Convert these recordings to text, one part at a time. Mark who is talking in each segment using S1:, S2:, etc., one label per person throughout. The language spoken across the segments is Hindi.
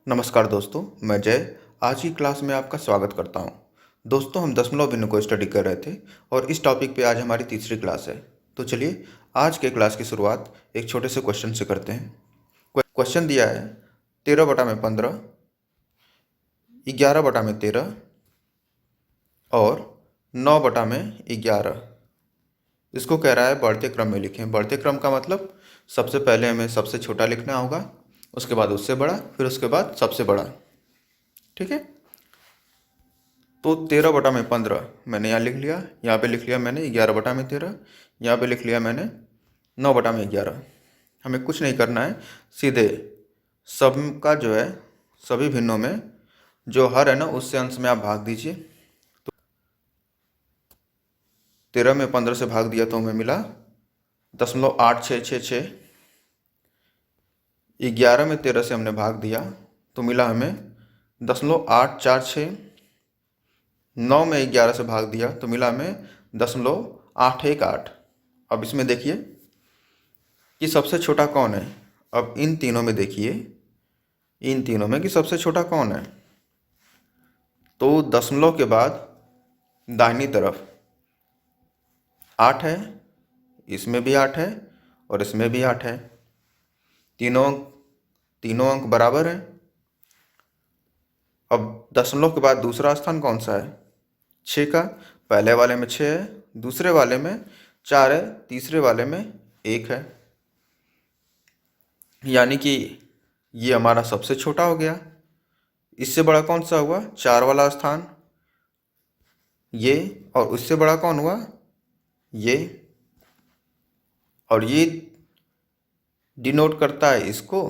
S1: नमस्कार दोस्तों, मैं जय आज की क्लास में आपका स्वागत करता हूं। दोस्तों, हम दशमलव भिन्न को स्टडी कर रहे थे और इस टॉपिक पे आज हमारी तीसरी क्लास है। तो चलिए आज के क्लास की शुरुआत एक छोटे से क्वेश्चन से करते हैं। क्वेश्चन दिया है 13/15, 11/13 और 9/11। इसको कह रहा है बढ़ते क्रम में लिखें। बढ़ते क्रम का मतलब सबसे पहले हमें सबसे छोटा लिखना होगा, उसके बाद उससे बड़ा, फिर उसके बाद सबसे बड़ा। ठीक है, तो 13/15 मैंने यहाँ लिख लिया, यहाँ पे लिख लिया मैंने 11/13, यहाँ पे लिख लिया मैंने 9/11। हमें कुछ नहीं करना है, सीधे सब का जो है सभी भिन्नों में जो हर है ना उससे अंश में आप भाग दीजिए। तो 13 में 15 से भाग दिया तो हमें मिला 0.8666। 11 में 13 से हमने भाग दिया तो मिला हमें 0.846। 9 में 11 से भाग दिया तो मिला हमें 0.818। अब इसमें देखिए कि सबसे छोटा कौन है। अब इन तीनों में देखिए, इन तीनों में कि सबसे छोटा कौन है। तो दशमलव के बाद दाहिनी तरफ 8 है, इसमें भी 8 है और इसमें भी 8 है। तीनों अंक बराबर हैं। अब दशमलव के बाद दूसरा स्थान कौन सा है? 6 का। पहले वाले में 6 है, दूसरे वाले में 4 है, तीसरे वाले में 1 है। यानी कि ये हमारा सबसे छोटा हो गया। इससे बड़ा कौन सा हुआ? 4 वाला स्थान ये, और उससे बड़ा कौन हुआ? ये। और ये डिनोट करता है इसको,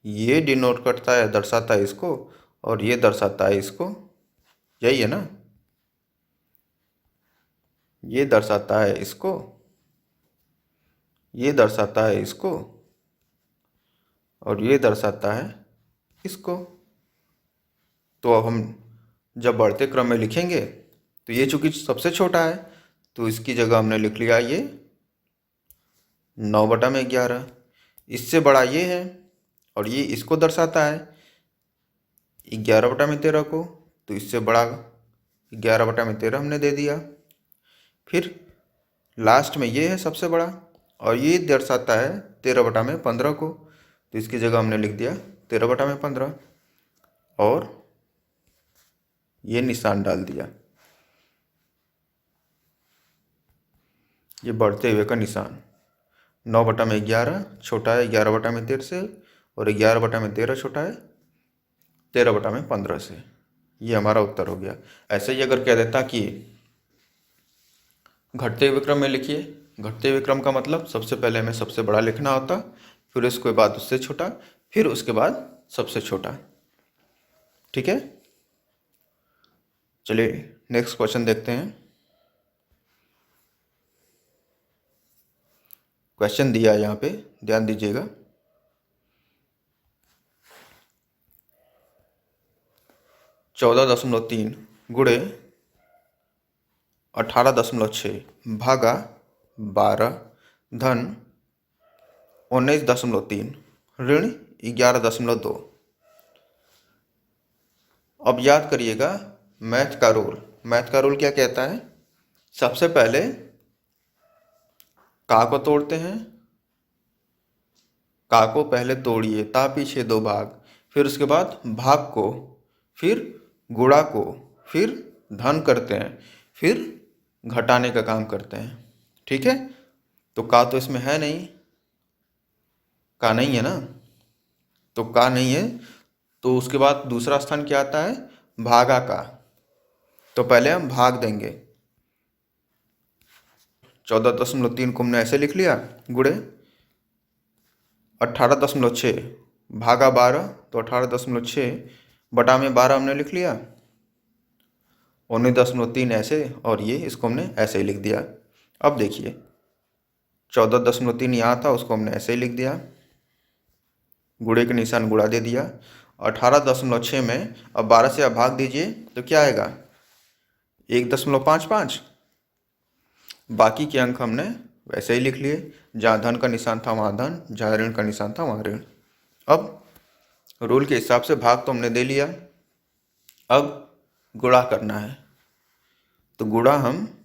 S1: ये डिनोट करता है, दर्शाता है इसको, और ये दर्शाता है इसको। यही है ना, ये दर्शाता है इसको, ये दर्शाता है इसको, और ये दर्शाता है इसको। तो अब हम जब बढ़ते क्रम में लिखेंगे तो ये चूंकि सबसे छोटा है तो इसकी जगह हमने लिख लिया ये 9/11। इससे बड़ा ये है और ये इसको दर्शाता है 11/13 को, तो इससे बड़ा 11/13 हमने दे दिया। फिर लास्ट में ये है सबसे बड़ा और ये दर्शाता है 13/15 को, तो इसकी जगह हमने लिख दिया 13/15 और ये निशान डाल दिया, ये बढ़ते हुए का निशान। 9/11 छोटा है 11/13 से और 11/13 छोटा है 13/15 से। ये हमारा उत्तर हो गया। ऐसे ही अगर कह देता कि घटते हुए क्रम में लिखिए, घटते हुए क्रम का मतलब सबसे पहले हमें सबसे बड़ा लिखना होता, फिर उसके बाद उससे छोटा, फिर उसके बाद सबसे छोटा। ठीक है, चलिए नेक्स्ट क्वेश्चन देखते हैं। क्वेश्चन दिया है यहाँ पे, ध्यान दीजिएगा। 14.3 गुणे 18.6 भागा 12 धन 19.3 ऋण 11.2। अब याद करिएगा मैथ का रूल। मैथ का रूल क्या कहता है? सबसे पहले का को तोड़ते हैं, का को पहले तोड़िए, ता पीछे 2 भाग, फिर उसके बाद भाग को, फिर गुणा को, फिर धन करते हैं, फिर घटाने का काम करते हैं। ठीक है, तो का तो इसमें है नहीं, का नहीं है ना, तो का नहीं है, तो उसके बाद दूसरा स्थान क्या आता है? भागा का। तो पहले हम भाग देंगे। 14.3 को हमने ऐसे लिख लिया, गुणे 18.6 भागा 12, तो 18.6 बटा में 12 हमने लिख लिया, 19.3 ऐसे, और ये इसको हमने ऐसे ही लिख दिया। अब देखिए 14.3 यहाँ था, उसको हमने ऐसे ही लिख दिया, गुणे के निशान गुणा दे दिया। 18.6 में अब 12 से आप भाग दीजिए तो क्या आएगा? 1.55। बाकी के अंक हमने वैसे ही लिख लिए, जहाँ धन का निशान था वहाँ धन, जहाँ ऋण का निशान था वहाँ ऋण। अब रूल के हिसाब से भाग तो हमने दे लिया, अब गुणा करना है। तो गुणा हम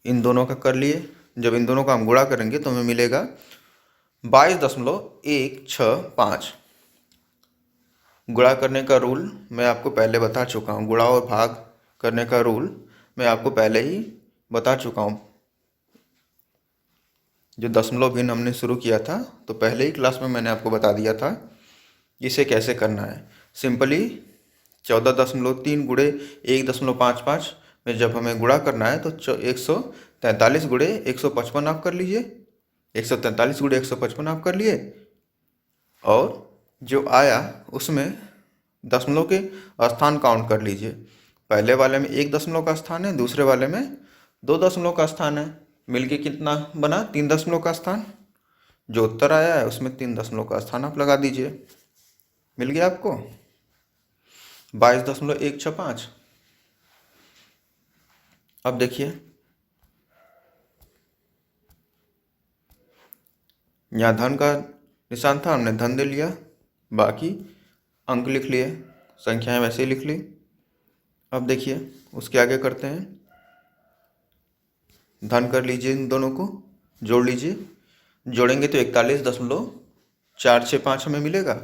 S1: इन दोनों का कर लिए। जब इन दोनों का हम गुणा करेंगे तो हमें मिलेगा 22.165। गुणा करने का रूल मैं आपको पहले बता चुका हूँ। गुणा और भाग करने का रूल मैं आपको पहले ही बता चुका हूँ। जो दशमलव भिन्न हमने शुरू किया था तो पहले ही क्लास में मैंने आपको बता दिया था इसे कैसे करना है। सिंपली 14.3 गुणे 1.55 में जब हमें गुणा करना है तो 143 गुणे 155 आप कर लीजिए। 143 गुणे 155 आप कर लिए और जो आया उसमें दशमलव के स्थान काउंट कर लीजिए। पहले वाले में 1 दशमलव का स्थान है, दूसरे वाले में 2 दशमलव का स्थान है। मिलके कितना बना? 3 दशमलव का स्थान। जो उत्तर आया है उसमें 3 दशमलव का स्थान आप लगा दीजिए। मिल गया आपको 22.165। अब देखिए यहाँ धन का निशान था, हमने धन दे लिया, बाकी अंक लिख लिए, संख्याएं वैसे ही लिख ली। अब देखिए उसके आगे करते हैं। धन कर लीजिए, इन दोनों को जोड़ लीजिए। जोड़ेंगे तो 41.465 हमें मिलेगा,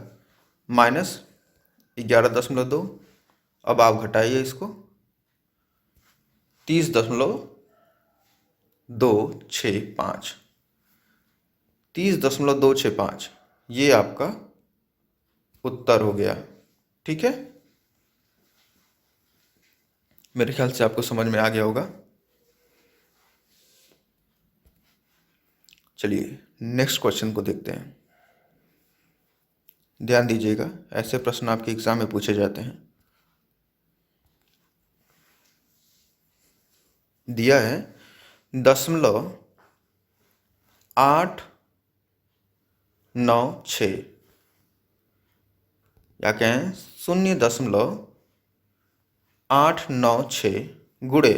S1: माइनस 11.2। अब आप घटाइए इसको, 30.265। 30.265 ये आपका उत्तर हो गया। ठीक है, मेरे ख्याल से आपको समझ में आ गया होगा। चलिए नेक्स्ट क्वेश्चन को देखते हैं। ध्यान दीजिएगा, ऐसे प्रश्न आपके एग्जाम में पूछे जाते हैं। दिया है 0.896 या कहें 0.896 गुणे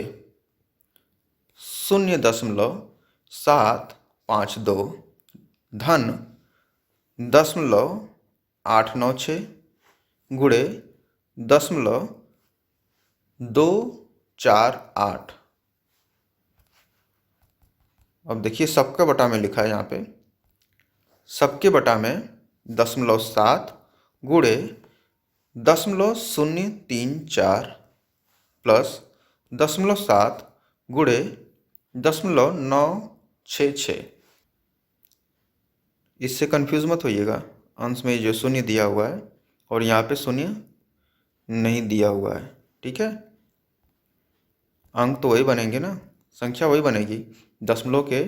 S1: 0.752 धन 0.896 गुणे 0.248। अब देखिए सबका बटा में लिखा है यहाँ पे, सबके बटा में 0.7 गुणे 0.034 प्लस 0.7 गुणे 0.966। इससे कंफ्यूज मत होइएगा, अंश में जो शून्य दिया हुआ है और यहाँ पे शून्य नहीं दिया हुआ है। ठीक है, अंक तो वही बनेंगे ना, संख्या वही बनेगी। दशमलव के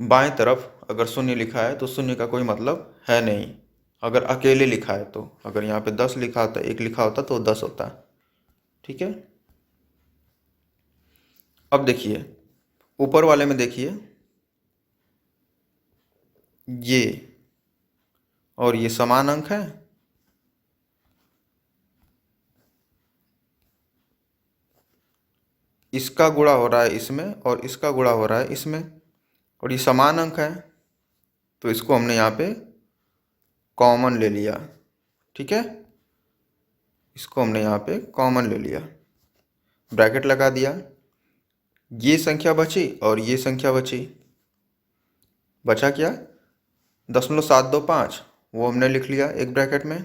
S1: बाएं तरफ अगर शून्य लिखा है तो शून्य का कोई मतलब है नहीं, अगर अकेले लिखा है तो। अगर यहाँ पे 10 लिखा होता, 1 लिखा होता तो 10 होता। ठीक है, अब देखिए ऊपर वाले में देखिए, ये और ये समान अंक है। इसका गुणा हो रहा है इसमें और इसका गुणा हो रहा है इसमें, और ये समान अंक है तो इसको हमने यहाँ पे कॉमन ले लिया। ठीक है, इसको हमने यहाँ पे कॉमन ले लिया, ब्रैकेट लगा दिया। ये संख्या बची और ये संख्या बची, बचा क्या? 0.725, वो हमने लिख लिया एक ब्रैकेट में,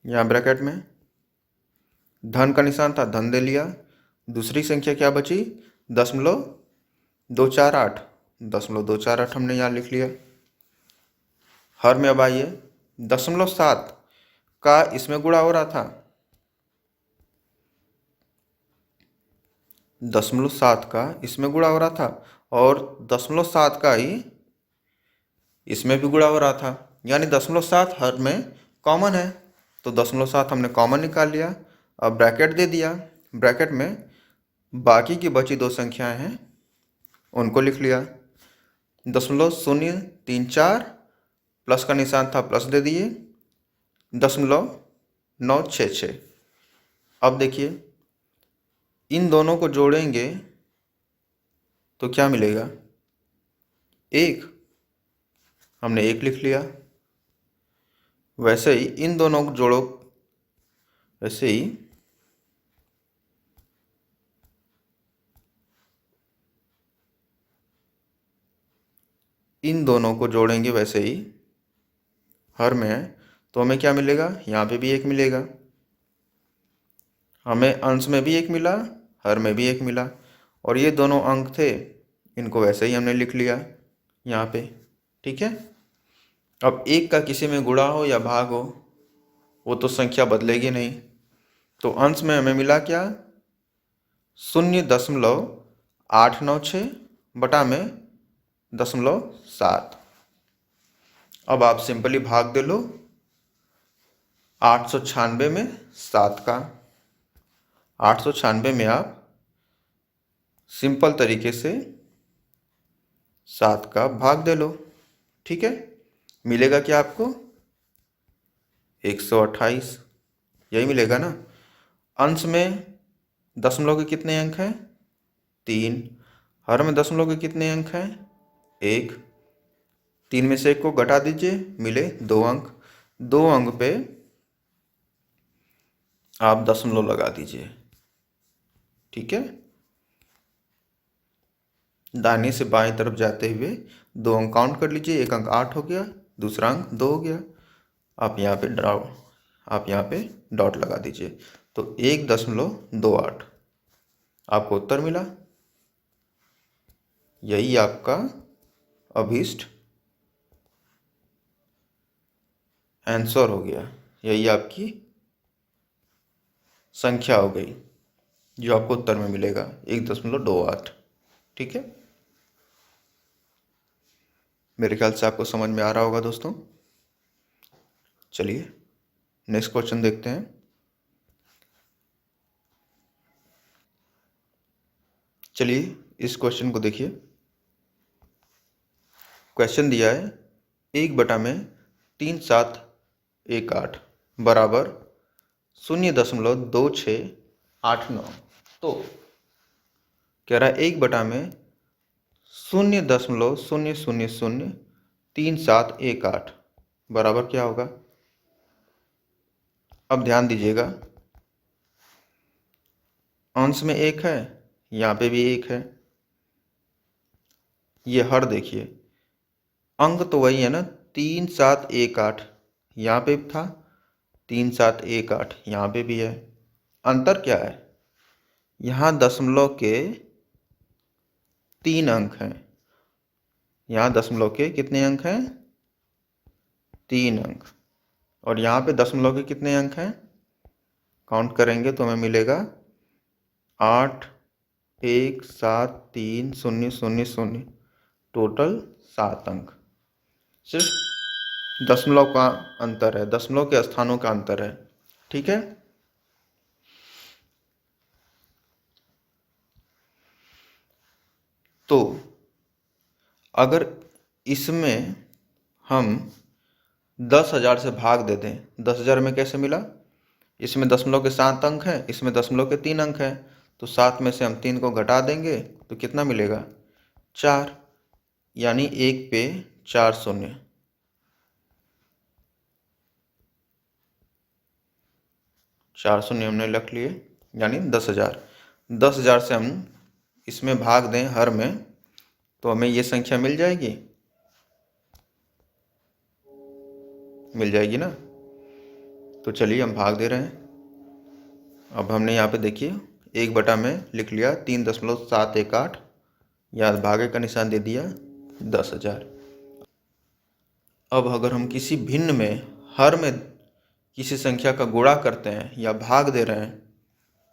S1: यहाँ ब्रैकेट में धन का निशान था, धन दे लिया। दूसरी संख्या क्या बची? 0.248, 0.248 हमने यहाँ लिख लिया। हर में अब आइए, 0.7 का इसमें गुणा हो रहा था, 0.7 का इसमें गुणा हो रहा था और 0.7 का ही इसमें भी गुणा हो रहा था, यानी 0.7 हर में कॉमन है तो 0.7 हमने कॉमन निकाल लिया। अब ब्रैकेट दे दिया, ब्रैकेट में बाकी की बची दो संख्याएं हैं उनको लिख लिया। 0.034 प्लस का निशान था, प्लस दे दिए, 0.966। अब देखिए इन दोनों को जोड़ेंगे तो क्या मिलेगा? 1। हमने 1 लिख लिया। वैसे ही इन दोनों को जोड़ो, वैसे ही इन दोनों को जोड़ेंगे, वैसे ही हर में है तो हमें क्या मिलेगा, यहाँ पे भी 1 मिलेगा। हमें अंश में भी 1 मिला, हर में भी 1 मिला, और ये दोनों अंक थे, इनको वैसे ही हमने लिख लिया यहाँ पे। ठीक है। अब 1 का किसी में गुणा हो या भाग हो, वो तो संख्या बदलेगी नहीं। तो अंश में हमें मिला क्या, 0.896 बटा में 0.7। अब आप सिंपली भाग दे लो 896 में 7 का। 896 में आप सिंपल तरीके से 7 का भाग दे लो। ठीक है। मिलेगा क्या आपको, 128। यही मिलेगा ना। अंश में दशमलव के कितने अंक हैं, 3। हर में दशमलव के कितने अंक हैं, 1। 3 में से 1 को घटा दीजिए, मिले 2 अंक। 2 अंक पे आप दशमलव लगा दीजिए। ठीक है। दाहिने से बाएं तरफ जाते हुए 2 अंक काउंट कर लीजिए। 1 अंक 8 हो गया, दूसरा अंक 2 हो गया। आप यहाँ पे डॉट लगा दीजिए, तो 1.28 आपको उत्तर मिला। यही आपका अभीष्ट आंसर हो गया। यही आपकी संख्या हो गई जो आपको उत्तर में मिलेगा, 1.28। ठीक है। मेरे ख्याल से आपको समझ में आ रहा होगा दोस्तों। चलिए नेक्स्ट क्वेश्चन देखते हैं। चलिए इस क्वेश्चन को देखिए। क्वेश्चन दिया है 1/3718 बराबर 0.2689। तो कह रहा है 1/0.0003718 बराबर क्या होगा। अब ध्यान दीजिएगा, अंश में 1 है, यहाँ पे भी 1 है। ये हर देखिए, अंक तो वही है ना, 3718 यहाँ पे था, 3718 यहाँ पे भी है। अंतर क्या है, यहाँ दशमलव के 3 अंक हैं, यहाँ दशमलव के कितने अंक हैं, 3 अंक। और यहाँ पे दशमलव के कितने अंक हैं, काउंट करेंगे तो हमें मिलेगा 8173000, टोटल 7 अंक। सिर्फ दशमलव का अंतर है, दशमलव के स्थानों का अंतर है। ठीक है। तो अगर इसमें हम 10,000 से भाग दे दें, 10,000 में कैसे मिला, इसमें दशमलव के 7 अंक हैं, इसमें दशमलव के 3 अंक हैं, तो 7 में से हम 3 को घटा देंगे तो कितना मिलेगा, 4। यानी 1 पे 4 शून्य। चार शून्य हमने रख लिए, यानी 10,000। 10,000 से हम इसमें भाग दें हर में, तो हमें ये संख्या मिल जाएगी, मिल जाएगी ना। तो चलिए हम भाग दे रहे हैं। अब हमने यहाँ पे देखिए 1 बटा में लिख लिया 3.718, या भागे का निशान दे दिया 10,000। अब अगर हम किसी भिन्न में हर में किसी संख्या का गुणा करते हैं या भाग दे रहे हैं,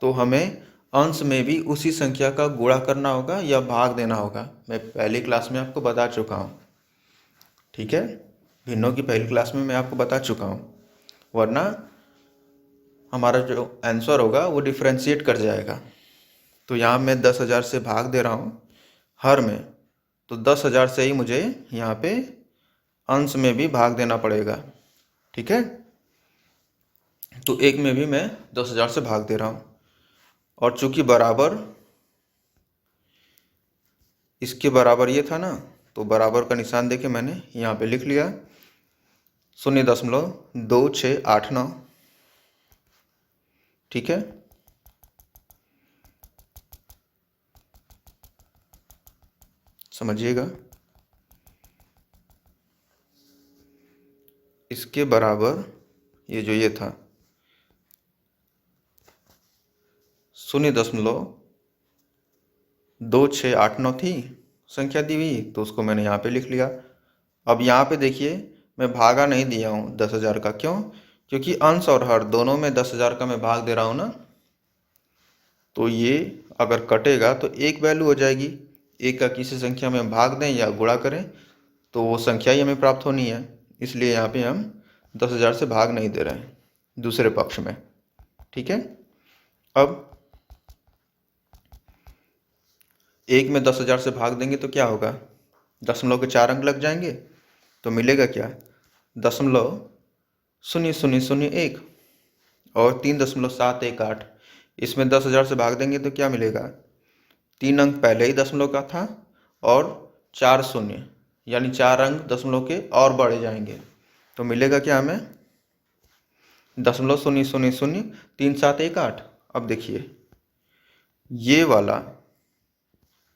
S1: तो हमें अंश में भी उसी संख्या का गुणा करना होगा या भाग देना होगा। मैं पहली क्लास में आपको बता चुका हूँ। ठीक है, भिन्नों की पहली क्लास में मैं आपको बता चुका हूँ, वरना हमारा जो आंसर होगा वो डिफ्रेंशिएट कर जाएगा। तो यहाँ मैं 10,000 से भाग दे रहा हूँ हर में, तो 10,000 से ही मुझे यहाँ पे अंश में भी भाग देना पड़ेगा। ठीक है। तो 1 में भी मैं 10,000 से भाग दे रहा हूँ, और चूंकि बराबर इसके बराबर ये था ना, तो बराबर का निशान देके मैंने यहाँ पे लिख लिया 0.2689। ठीक है, समझिएगा। इसके बराबर ये था 0.2689 थी संख्या दी हुई, तो उसको मैंने यहाँ पे लिख लिया। अब यहाँ पे देखिए मैं भागा नहीं दिया हूँ 10,000 का, क्यों? क्योंकि अंश और हर दोनों में 10,000 का मैं भाग दे रहा हूँ ना, तो ये अगर कटेगा तो एक वैल्यू हो जाएगी। एक का किसी संख्या में भाग दें या गुणा करें तो वो संख्या ही हमें प्राप्त होनी है, इसलिए यहाँ पे हम 10,000 से भाग नहीं दे रहे हैं दूसरे पक्ष में। ठीक है, अब एक में 10,000 से भाग देंगे तो क्या होगा? दशमलव के 4 अंक लग जाएंगे, तो मिलेगा क्या? 0.0001 और 3.718। इसमें 10,000 से भाग देंगे तो क्या मिलेगा? 3 अंक पहले ही दशमलव का था और 4 शून्य, यानी 4 अंक दशमलव के और बढ़े जाएंगे, तो मिलेगा क्या हमें? 0.000378। अब देखिए ये वाला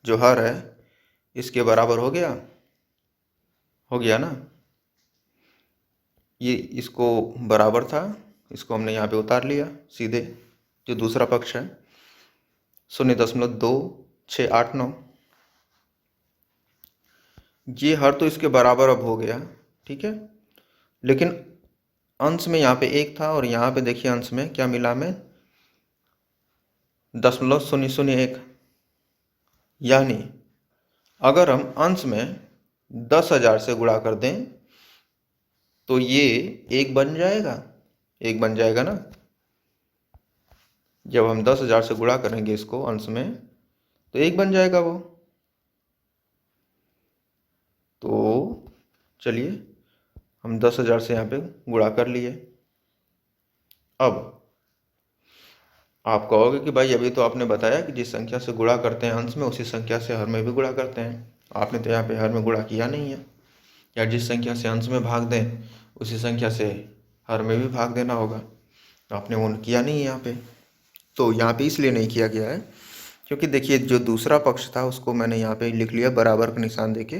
S1: जो हर है इसके बराबर हो गया ना, ये इसको बराबर था, इसको हमने यहाँ पे उतार लिया सीधे, जो दूसरा पक्ष है 0.2689। ये हर तो इसके बराबर अब हो गया, ठीक है, लेकिन अंश में यहाँ पे 1 था और यहाँ पे देखिए अंश में क्या मिला हमें? 0.001। यानी अगर हम अंश में 10,000 से गुणा कर दें तो ये 1 बन जाएगा, 1 बन जाएगा ना। जब हम 10,000 से गुणा करेंगे इसको अंश में तो 1 बन जाएगा वो। तो चलिए हम 10,000 से यहाँ पे गुणा कर लिए। अब आप कहोगे कि भाई अभी तो आपने बताया कि जिस संख्या से गुणा करते हैं अंश में उसी संख्या से हर में भी गुणा करते हैं, आपने तो यहाँ पे हर में गुणा किया नहीं है। या जिस संख्या से अंश में भाग दें उसी संख्या से हर में भी भाग देना होगा, आपने वो किया नहीं है यहाँ पे। तो यहाँ पे इसलिए नहीं किया गया है क्योंकि देखिए जो दूसरा पक्ष था उसको मैंने यहाँ पे लिख लिया बराबर का निशान देके।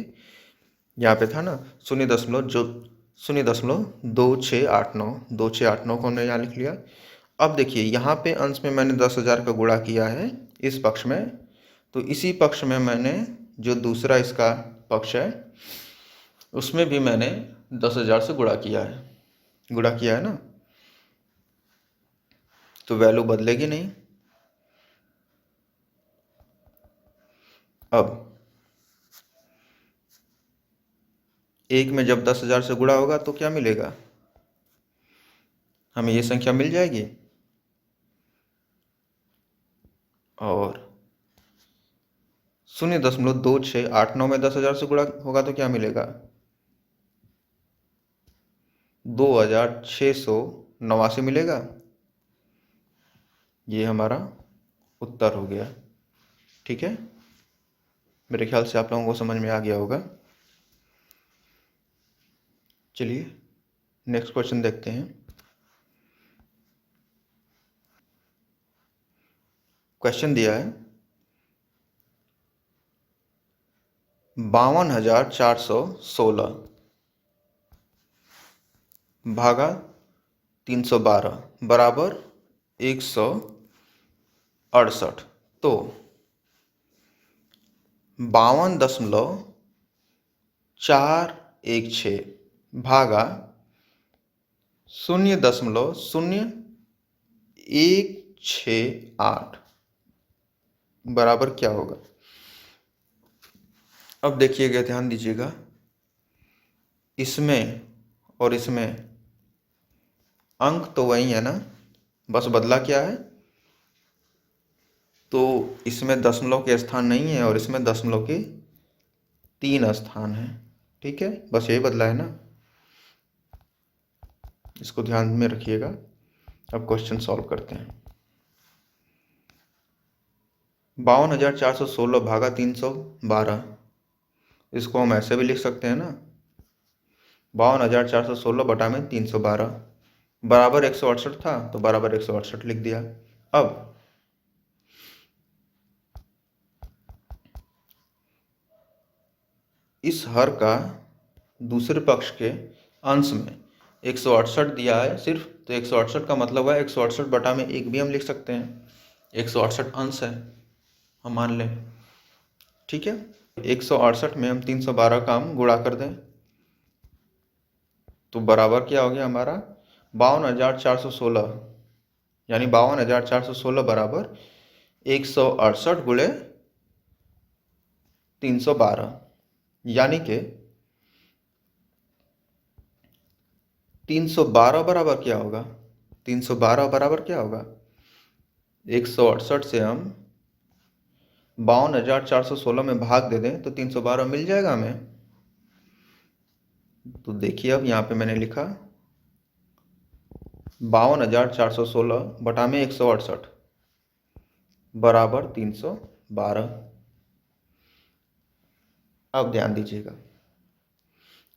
S1: यहाँ पे था ना 0.2689 को हमने यहाँ लिख लिया। अब देखिए यहाँ पे अंश में मैंने 10,000 का गुणा किया है इस पक्ष में, तो इसी पक्ष में मैंने जो दूसरा इसका पक्ष है उसमें भी मैंने 10,000 से गुणा किया है ना, तो वैल्यू बदलेगी नहीं। अब एक में जब 10,000 से गुणा होगा तो क्या मिलेगा? हमें ये संख्या मिल जाएगी, और 0.2689 में 10,000 से गुणा होगा तो क्या मिलेगा? 2,689 मिलेगा। ये हमारा उत्तर हो गया। ठीक है, मेरे ख्याल से आप लोगों को समझ में आ गया होगा। चलिए नेक्स्ट क्वेश्चन देखते हैं। क्वेश्चन दिया है 52,416 भागा 312 बराबर 168। तो 52.416 भागा 0.0168 बराबर क्या होगा? अब देखिएगा, ध्यान दीजिएगा, इसमें और इसमें अंक तो वही है ना, बस बदला क्या है? तो इसमें दशमलव के स्थान नहीं है और इसमें दशमलव के 3 स्थान है। ठीक है, बस यही बदला है ना, इसको ध्यान में रखिएगा। अब क्वेश्चन सॉल्व करते हैं। 52,416 भागा 312 इसको हम ऐसे भी लिख सकते हैं ना, 52,416 बटा में 312 बराबर 168 था, तो बराबर 168 लिख दिया। अब इस हर का दूसरे पक्ष के अंश में 168 दिया है सिर्फ, तो 168 का मतलब है 168 बटा में 1 भी हम लिख सकते हैं। 168 अंश है, हम मान लें, ठीक है। 168 में हम 312 का हम गुणा कर दें तो बराबर क्या हो गया हमारा 52,416, यानी 52,416 बराबर 168 गुणे 312, यानी कि 312 बराबर क्या होगा, 312 बराबर क्या होगा, 168 से हम 52,416 में भाग दे दें तो 312 मिल जाएगा हमें। तो देखिए अब यहाँ पे मैंने लिखा 52,416 बटा में 168 बराबर 312। अब ध्यान दीजिएगा,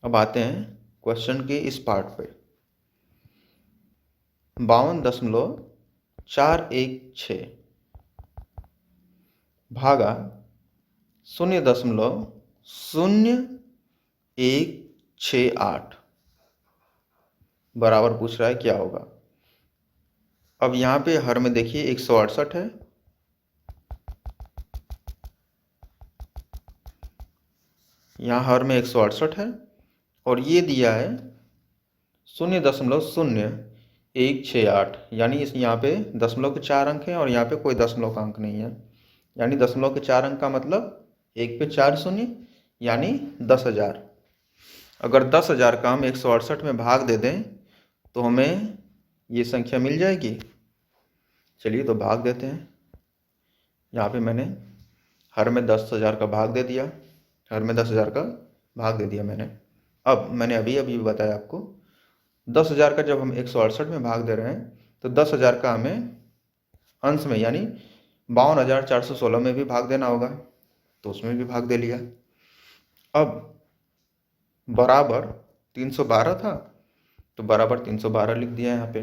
S1: अब आते हैं क्वेश्चन के इस पार्ट पे। 52.416 भागा 0.0168 बराबर पूछ रहा है क्या होगा। अब यहाँ पे हर में देखिए 168 है, यहाँ हर में 168 है, और ये दिया है 0.0168, यानी इस यहाँ पे दशमलव के 4 अंक हैं और यहाँ पे कोई दशमलव का अंक नहीं है, यानी दशमलव के 4 अंक का मतलब 1 पे 4 शून्य, यानी 10,000। अगर 10,000 का हम 168 में भाग दे दें तो हमें ये संख्या मिल जाएगी। चलिए तो भाग देते हैं। यहाँ पे मैंने हर में 10,000 का भाग दे दिया, हर में 10,000 का भाग दे दिया मैंने। अब मैंने अभी अभी बताया आपको 10,000 का जब हम 168 में भाग दे रहे हैं तो 10,000 का हमें अंश में यानी 52,416 में भी भाग देना होगा, तो उसमें भी भाग दे लिया। अब बराबर 312 था तो बराबर 312 लिख दिया यहाँ पे।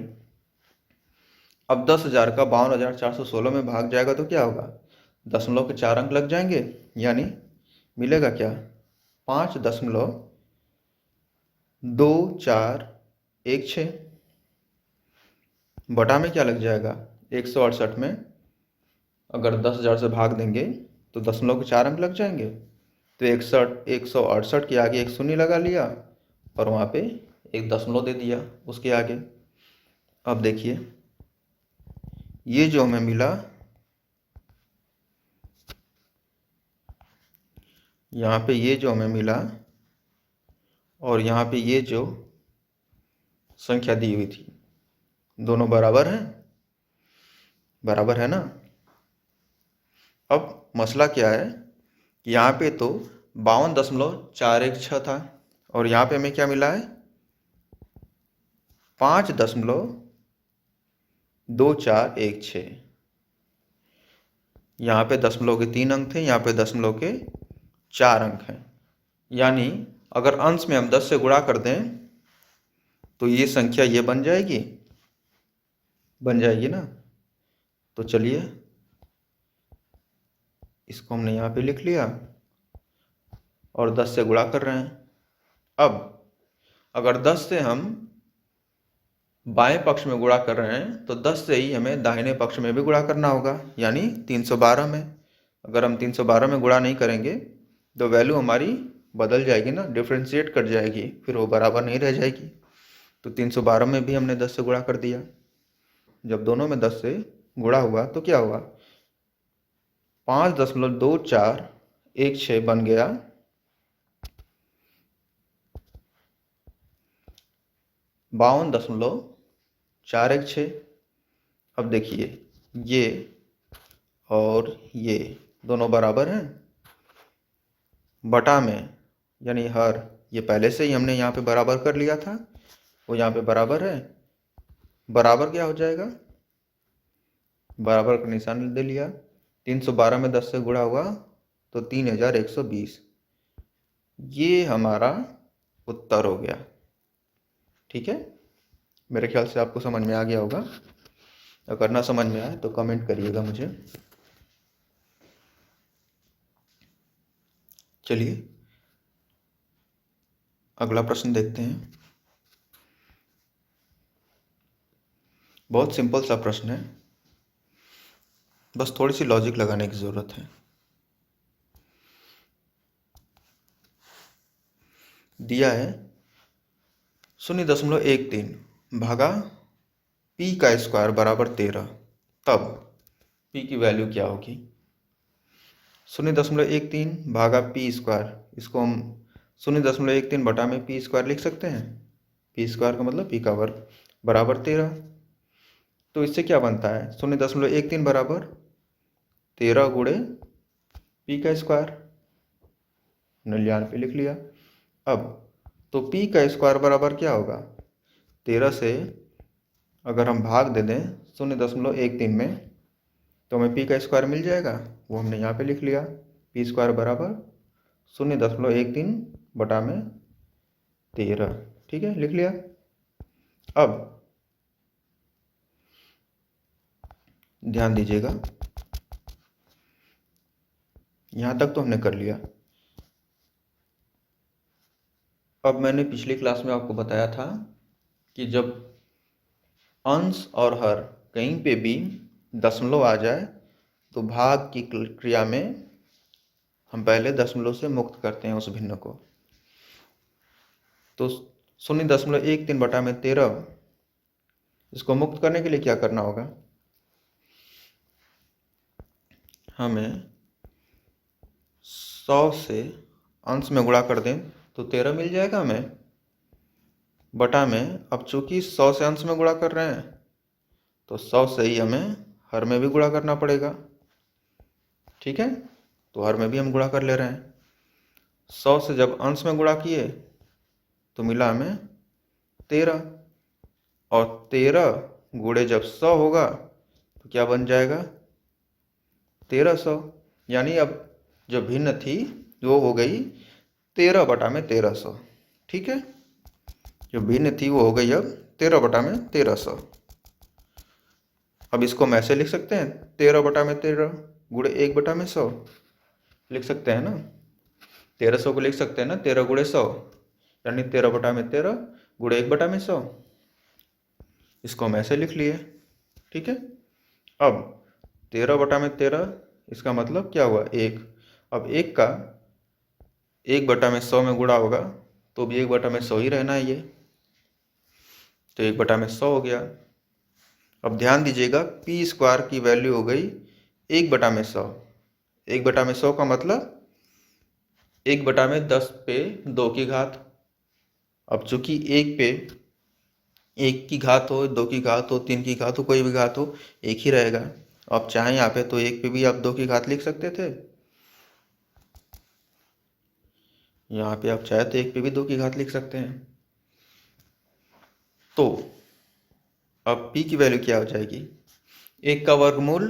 S1: अब 10,000 का 52,416 में भाग जाएगा तो क्या होगा, दशमलव के 4 अंक लग जाएंगे, यानी मिलेगा क्या 5.2416 बटा में क्या लग जाएगा 168 में अगर 10,000 से भाग देंगे तो दशमलव के 4 अंक लग जाएंगे, तो 168 के आगे एक शून्य लगा लिया और वहाँ पे एक दशमलव दे दिया उसके आगे। अब देखिए ये जो हमें मिला, यहाँ पे ये जो हमें मिला और यहाँ पे ये जो संख्या दी हुई थी, दोनों बराबर हैं, बराबर है ना। अब मसला क्या है, यहाँ पे तो 52.416 था और यहाँ पे हमें क्या मिला है 5.2416। यहाँ पे दशमलव के 3 अंक थे, यहाँ पे दशमलव के 4 अंक हैं, यानी अगर अंश में हम 10 से गुणा कर दें तो ये संख्या ये बन जाएगी, बन जाएगी ना। तो चलिए इसको हमने यहाँ पे लिख लिया और 10 से गुणा कर रहे हैं। अब अगर 10 से हम बाएं पक्ष में गुणा कर रहे हैं तो 10 से ही हमें दाहिने पक्ष में भी गुणा करना होगा, यानी 312 में। अगर हम 312 में गुणा नहीं करेंगे तो वैल्यू हमारी बदल जाएगी ना, डिफ्रेंशिएट कर जाएगी, फिर वो बराबर नहीं रह जाएगी। तो 312 में भी हमने 10 से गुणा कर दिया। जब दोनों में 10 से गुणा हुआ तो क्या हुआ 5.2416 बन गया 52.416। अब देखिए ये और ये दोनों बराबर हैं, बटा में यानी हर, ये पहले से ही हमने यहाँ पे बराबर कर लिया था, वो यहाँ पे बराबर है, बराबर क्या हो जाएगा, बराबर का निशान दे लिया। 312 में 10 से गुणा हुआ तो 3,120, ये हमारा उत्तर हो गया। ठीक है, मेरे ख्याल से आपको समझ में आ गया होगा। अगर ना समझ में आए तो कमेंट करिएगा मुझे। चलिए अगला प्रश्न देखते हैं। बहुत सिंपल सा प्रश्न है, बस थोड़ी सी लॉजिक लगाने की ज़रूरत है। दिया है 0.13 भागा पी का स्क्वायर बराबर 13, तब पी की वैल्यू क्या होगी। 0.13 भागा पी स्क्वायर, इसको हम 0.13 बटा में पी स्क्वायर लिख सकते हैं। पी स्क्वायर का मतलब पी का वर्ग बराबर 13। तो इससे क्या बनता है, 0.13 बराबर 13 गुणे पी का स्क्वायर, 99 लिख लिया। अब तो पी का स्क्वायर बराबर क्या होगा, 13 से अगर हम भाग दे दें 0.13 में तो हमें पी का स्क्वायर मिल जाएगा, वो हमने यहाँ पे लिख लिया। पी स्क्वायर बराबर 0.13 बटा में 13। ठीक है, लिख लिया। अब ध्यान दीजिएगा, यहाँ तक तो हमने कर लिया। अब मैंने पिछली क्लास में आपको बताया था कि जब अंश और हर कहीं पे भी दशमलव आ जाए तो भाग की क्रिया में हम पहले दशमलव से मुक्त करते हैं उस भिन्न को। तो 0.13 बटा में 13, इसको मुक्त करने के लिए क्या करना होगा, हमें 100 से अंश में गुणा कर दें तो 13 मिल जाएगा हमें, बटा में अब चूंकि 100 से अंश में गुणा कर रहे हैं तो 100 से ही हमें हर में भी गुणा करना पड़ेगा। ठीक है, तो हर में भी हम गुणा कर ले रहे हैं। 100 से जब अंश में गुणा किए तो मिला हमें 13, और 13 गुणे जब 100 होगा तो क्या बन जाएगा 1300। यानी अब जो भिन्न थी वो हो गई 13 बटा में 1300। ठीक है, जो भिन्न थी वो हो गई अब 13 बटा में 1300। अब इसको हम ऐसे लिख सकते हैं, 13 बटा में 13 गुणे 1 बटा में 100 लिख सकते हैं ना। 1300 को लिख सकते हैं ना 13 गुणे 100, यानी 13 बटा में 13 गुणे 1 बटा में 100। इसको हम ऐसे लिख लिए। ठीक है, अब 13 बटा में 13, इसका मतलब क्या हुआ 1। अब 1 का 1 बटा में 100 में गुणा होगा तो भी 1 बटा में 100 ही रहना है ये, तो 1 बटा में 100 हो गया। अब ध्यान दीजिएगा, पी स्क्वायर की वैल्यू हो गई 1 बटा में 100। 1 बटा में 100 का मतलब 1 बटा में 10 पे 2 की घात। अब चूंकि 1 पे 1 की घात हो, 2 की घात हो, 3 की घात हो, कोई भी घात हो, एक ही रहेगा। आप चाहें यहाँ पे तो 1 पे भी आप 2 की घात लिख सकते थे, यहाँ पे आप चाहे तो 1 पे भी 2 की घात लिख सकते हैं। तो अब p की वैल्यू क्या हो जाएगी, 1 का वर्गमूल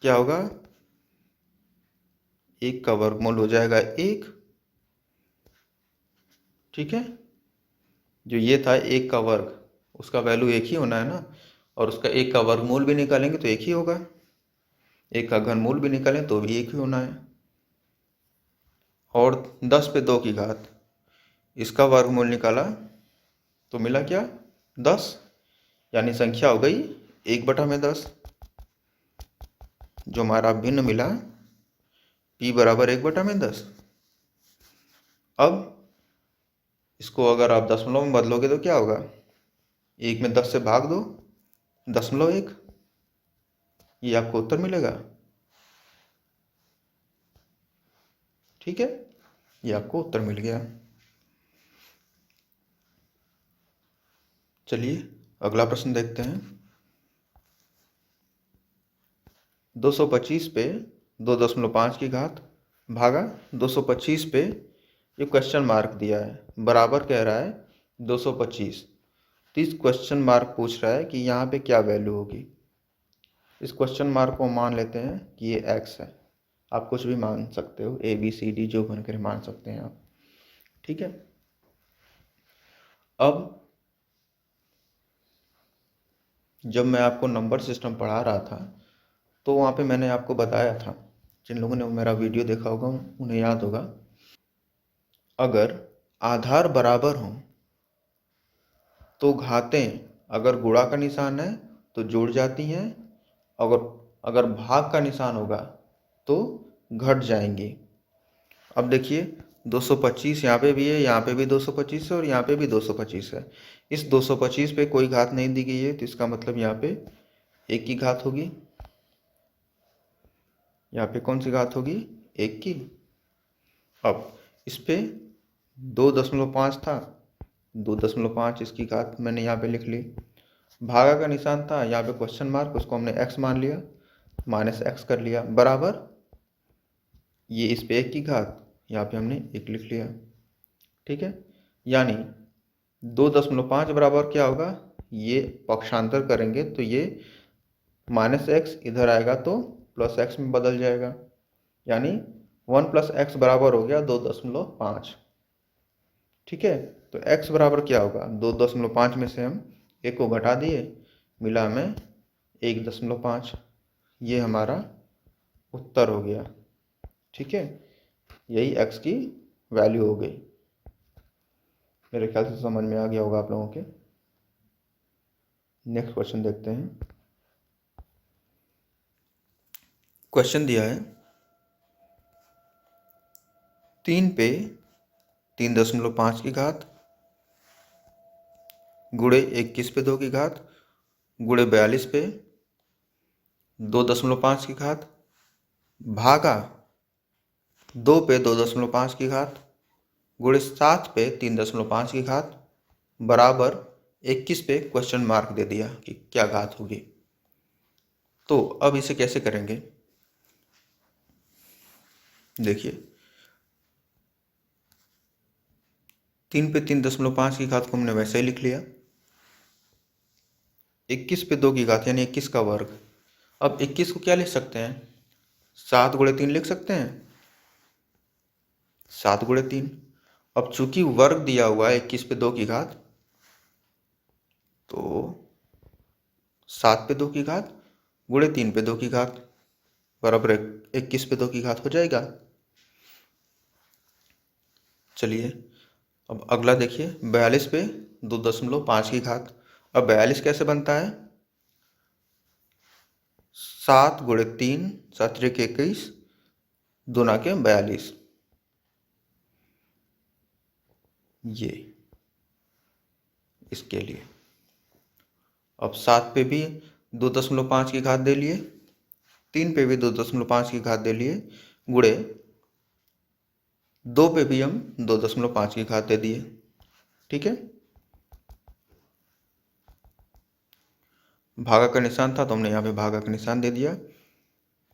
S1: क्या होगा, 1 का वर्गमूल हो जाएगा 1। ठीक है, जो ये था 1 का वर्ग, उसका वैल्यू 1 ही होना है ना, और उसका 1 का वर्गमूल भी निकालेंगे तो 1 ही होगा, 1 का घनमूल भी निकालें तो भी 1 ही होना है। और 10 पे 2 की घात, इसका वर्गमूल निकाला तो मिला क्या 10, यानी संख्या हो गई 1 बटा में 10। जो हमारा भिन्न मिला p बराबर 1 बटा में 10। अब इसको अगर आप दशमलव में बदलोगे तो क्या होगा, 1 में 10 से भाग दो, 0.1, ये आपको उत्तर मिलेगा। ठीक है, ये आपको उत्तर मिल गया। चलिए अगला प्रश्न देखते हैं। 225 पे 2.5 की घात भागा 225 पे, ये क्वेश्चन मार्क दिया है, बराबर कह रहा है 225। तो इस क्वेश्चन मार्क पूछ रहा है कि यहाँ पे क्या वैल्यू होगी। इस क्वेश्चन मार्क को मान लेते हैं कि ये x है, आप कुछ भी मान सकते हो, a b c d जो बनकर मान सकते हैं आप। ठीक है। अब जब मैं आपको नंबर सिस्टम पढ़ा रहा था तो वहाँ पे मैंने आपको बताया था, जिन लोगों ने मेरा वीडियो देखा होगा उन्हें याद होगा, अगर आधार बराबर हों तो घातें अगर गुणा का निशान है तो जुड़ जाती हैं, अगर अगर भाग का निशान होगा तो घट जाएंगी। अब देखिए 225 यहाँ पे भी है, यहाँ पे भी 225 है और यहाँ पे भी 225 है। इस 225 पे कोई घात नहीं दी गई है तो इसका मतलब यहाँ पे एक की घात होगी। यहाँ पे कौन सी घात होगी? एक की। अब इस पे 2.5 था, 2.5 इसकी घात मैंने यहाँ पे लिख ली। भागा का निशान था, यहाँ पे क्वेश्चन मार्क, उसको हमने x मान लिया, -x कर लिया, बराबर ये इस पे एक की घात, यहाँ पे हमने एक लिख लिया। ठीक है, यानी 2.5 बराबर क्या होगा? ये पक्षांतर करेंगे तो ये -x इधर आएगा तो +x में बदल जाएगा, यानी 1 + x बराबर हो गया 2.5। ठीक है, तो x बराबर क्या होगा? 2.5 में से हम एक को घटा दिए, मिला हमें 1.5। ये हमारा उत्तर हो गया। ठीक है, यही x की वैल्यू हो गई। मेरे ख्याल से समझ में आ गया होगा आप लोगों के। नेक्स्ट क्वेश्चन देखते हैं। क्वेश्चन दिया है 3 पे 3.5 की घात गुणे 21 पे 2 की घात गुणे 42 पे 2.5 की घात भागा 2 पे 2.5 की घात गुणे 7 पे 3.5 की घात बराबर 21 पे क्वेश्चन मार्क दे दिया कि क्या घात होगी। तो अब इसे कैसे करेंगे? देखिए 3 पे 3.5 की घात को हमने वैसे ही लिख लिया, 21 पे 2 की घात यानी 21 का वर्ग। अब 21 को क्या लिख सकते हैं? 7 गुणे 3 लिख सकते हैं, 7 गुणे 3। अब चूंकि वर्ग दिया हुआ है 21 पे 2 की घात, तो 7 पे 2 की घात गुणे 3 पे 2 की घात बराबर 21 पे 2 की घात हो जाएगा। चलिए अब अगला देखिए 42 पे 2.5 की घात। अब 42 कैसे बनता है? 7 गुणे 3 7 × 21 2 के 42, ये इसके लिए। अब 7 पे भी 2.5 की घात दे लिए, 3 पे भी 2.5 की घात दे लिए, गुणे 2 पे भी हम 2.5 की घात दे दिए। ठीक है, भागा का निशान था तो हमने यहाँ पे भागा का निशान दे दिया।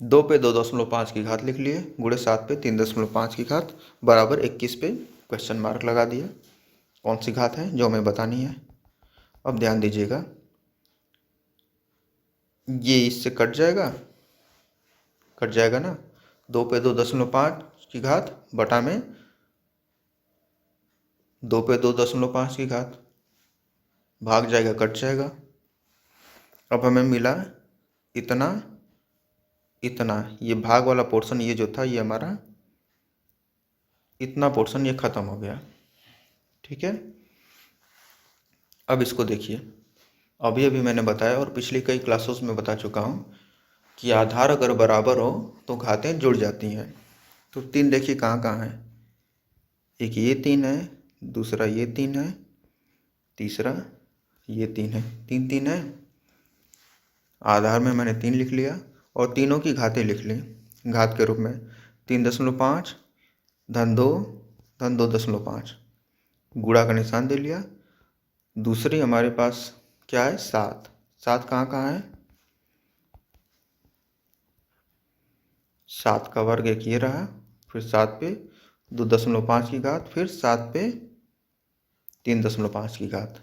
S1: 2 पे 2.5 की घात लिख लिए, गुणे 7 पे 3.5 की घात बराबर 21 पे क्वेश्चन मार्क लगा दिया। कौन सी घात है जो हमें बतानी है? अब ध्यान दीजिएगा, ये इससे कट जाएगा ना। 2 पे 2.5 की घात बटा में 2 पे 2.5 की घात, भाग जाएगा, कट जाएगा। अब हमें मिला इतना इतना, ये भाग वाला पोर्शन ये जो था ये हमारा इतना पोर्शन ये खत्म हो गया। ठीक है, अब इसको देखिए, अभी अभी मैंने बताया और पिछली कई क्लासेस में बता चुका हूँ कि आधार अगर बराबर हो तो घातें जुड़ जाती हैं। तो 3 देखिए कहाँ कहाँ है, एक ये 3 है, दूसरा ये 3 है, तीसरा ये 3 है, 3 3 है। आधार में मैंने 3 लिख लिया और तीनों की घातें लिख ली घात के रूप में। 3.5 धन 2 धन 2.5, गुणा का निशान दे लिया। दूसरी हमारे पास क्या है? 7। 7 कहाँ कहाँ है? 7 का वर्ग एक ये रहा, फिर 7 पे 2.5 की घात, फिर 7 पे 3.5 की घात।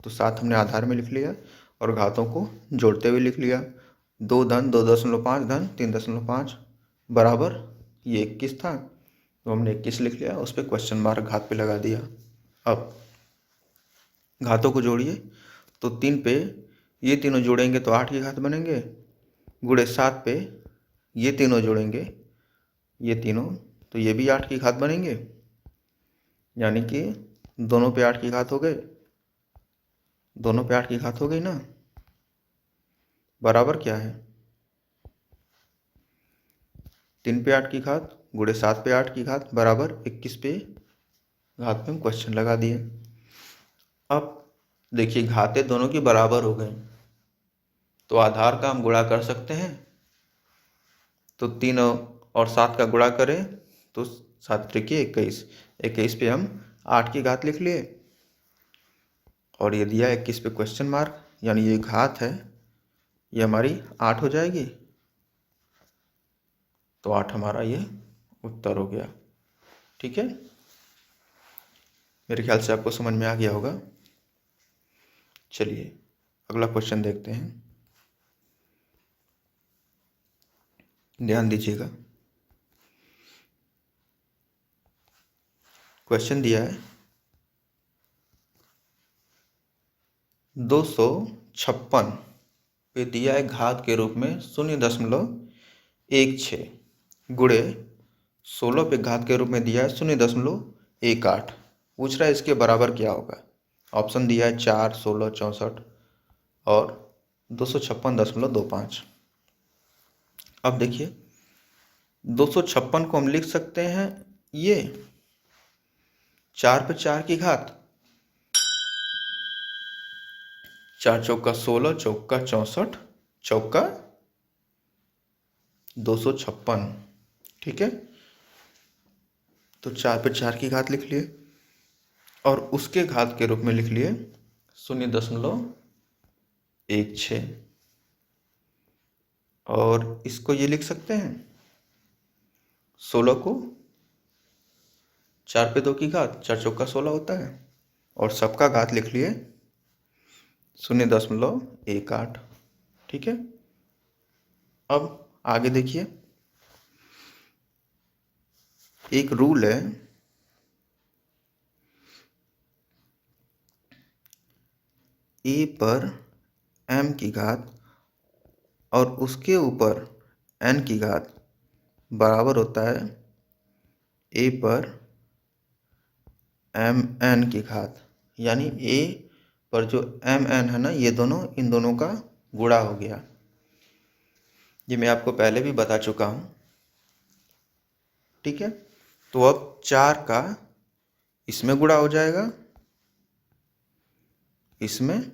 S1: तो 7 हमने आधार में लिख लिया और घातों को जोड़ते हुए लिख लिया। 2 धन 2.5 धन 3.5 बराबर ये 21 था, तो हमने 21 लिख लिया, उस पर क्वेश्चन मार्क घात पे लगा दिया। अब घातों को जोड़िए, तो 3 पे ये तीनों जोड़ेंगे तो 8 की घात बनेंगे, गुणे 7 पे ये तीनों जोड़ेंगे, ये तीनों, तो ये भी 8 की घात बनेंगे, यानी कि दोनों पे 8 की घात हो गए, दोनों पे 8 की घात हो गई ना, बराबर क्या है 3 पे 8 की घात गुणे 7 पे 8 की घात बराबर 21 पे घात पे हम क्वेश्चन लगा दिए। अब देखिए घातें दोनों की बराबर हो गई, तो आधार का हम गुणा कर सकते हैं, तो 3 और 7 का गुणा करें तो 7 त्रिकी 21, 21 पे हम 8 की घात लिख लिए, और ये दिया 21 पे क्वेश्चन मार्क, यानी ये घात है ये हमारी 8 हो जाएगी, तो 8 हमारा ये उत्तर हो गया। ठीक है, मेरे ख्याल से आपको समझ में आ गया होगा। चलिए अगला क्वेश्चन देखते हैं, ध्यान दीजिएगा। क्वेश्चन दिया है 256 पे दिया है घात के रूप में 0.16 गुणे 16 पे घात के रूप में दिया है 0.18। पूछ रहा है इसके बराबर क्या होगा। ऑप्शन दिया है 4, 16, 64 और 256.25। अब देखिए 256 को हम लिख सकते हैं ये 4 पे 4 की घात, 4 चौका 16, चौका 64, चौका 256। ठीक है, तो 4 पे 4 की घात लिख लिए और उसके घात के रूप में लिख लिए 0.16, और इसको ये लिख सकते हैं 16 को 4 पे 2 की घात, 4 चौका 16 होता है, और सबका घात लिख लिए 0.18। ठीक है, अब आगे देखिए, एक रूल है a पर m की घात और उसके ऊपर n की घात बराबर होता है a पर mn की घात, यानी a पर जो mn है ना, ये दोनों इन दोनों का गुणा हो गया। ये मैं आपको पहले भी बता चुका हूँ। ठीक है, तो अब 4 का इसमें गुणा हो जाएगा, इसमें,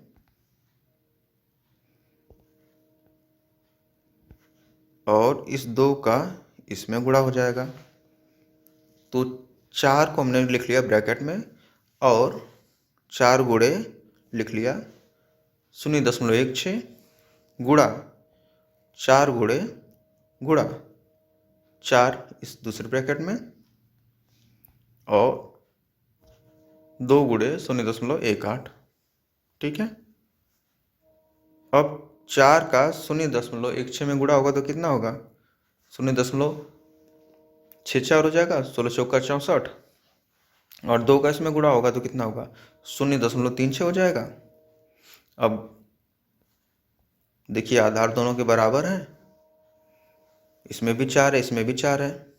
S1: और इस 2 का इसमें गुणा हो जाएगा। तो 4 को हमने लिख लिया ब्रैकेट में, और 4 गुणे लिख लिया 0.16 गुणा 4 गुणे गुणा 4 इस दूसरे ब्रैकेट में, और 2 गुणे 0.18। ठीक है, अब 4 का 0.16 में गुणा होगा तो कितना होगा 0.64 हो जाएगा, 16 चौका 64, और 2 का इसमें गुणा होगा तो कितना होगा 0.36 हो जाएगा। अब देखिए आधार दोनों के बराबर हैं, इसमें भी 4 है, इसमें भी 4 है।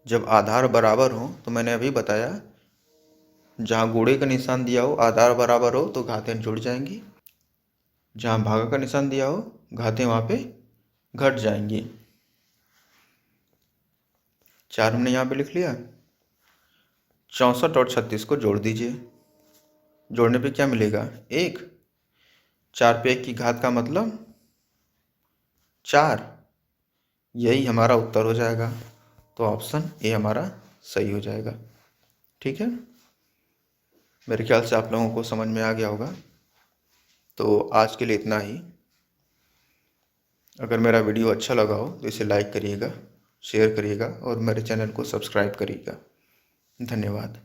S1: जब आधार बराबर हो तो मैंने अभी बताया, जहाँ गुणे का निशान दिया हो आधार बराबर हो तो घातें जुड़ जाएंगी, जहाँ भागा का निशान दिया हो घातें वहाँ पे घट जाएंगी। 4 हमने यहाँ पे लिख लिया, 64 और 36 को जोड़ दीजिए, जोड़ने पे क्या मिलेगा 1, 4 पे 1 की घात का मतलब 4, यही हमारा उत्तर हो जाएगा। तो ऑप्शन ए हमारा सही हो जाएगा। ठीक है, मेरे ख्याल से आप लोगों को समझ में आ गया होगा। तो आज के लिए इतना ही। अगर मेरा वीडियो अच्छा लगा हो तो इसे लाइक करिएगा, शेयर करिएगा और मेरे चैनल को सब्सक्राइब करिएगा। धन्यवाद।